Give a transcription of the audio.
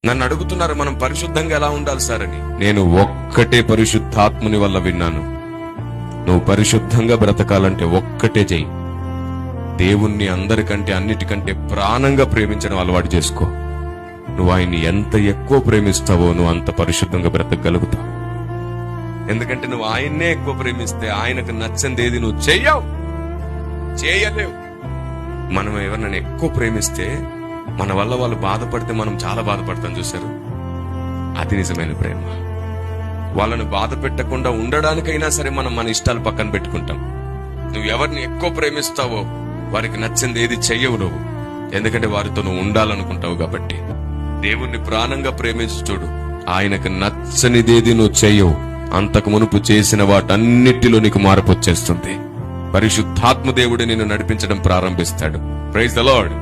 నన్ను అడుగుతున్నారు, మనం పరిశుద్ధంగా ఎలా ఉండాలి సార్ అని. నేను ఒక్కటే పరిశుద్ధాత్ముని వల్ల విన్నాను. నువ్వు పరిశుద్ధంగా బ్రతకాలంటే ఒక్కటే చెయ్యి, దేవుణ్ణి అందరికంటే అన్నిటికంటే ప్రాణంగా ప్రేమించడం అలవాటు చేసుకో. నువ్వు ఆయన్ని ఎంత ఎక్కువ ప్రేమిస్తావో నువ్వు అంత పరిశుద్ధంగా బ్రతకగలుగుతావు. ఎందుకంటే నువ్వు ఆయన్నే ఎక్కువ ప్రేమిస్తే ఆయనకు నచ్చందేది నువ్వు చేయలేవు. మనం ఎవరినైనా ఎక్కువ ప్రేమిస్తే మన వల్ల వాళ్ళు బాధపడితే మనం చాలా బాధపడతాం, చూశారు? అది నిజమైన ప్రేమ. వాళ్ళను బాధ పెట్టకుండా ఉండడానికైనా సరే మనం మన ఇష్టాలు పక్కన పెట్టుకుంటాం. నువ్వు ఎవరిని ఎక్కువ ప్రేమిస్తావో వారికి నచ్చింది ఏది చెయ్యవు నువ్వు, ఎందుకంటే వారితో నువ్వు ఉండాలనుకుంటావు కాబట్టి. దేవుణ్ణి ప్రాణంగా ప్రేమించు చూడు, ఆయనకు నచ్చనిదేది నువ్వు చెయ్యవు. అంతకు మునుపు చేసిన వాటన్నిటిలో నీకు మార్పు వచ్చేస్తుంది. పరిశుద్ధాత్మ దేవుడు నిన్ను నడిపించడం ప్రారంభిస్తాడు. Praise the lord.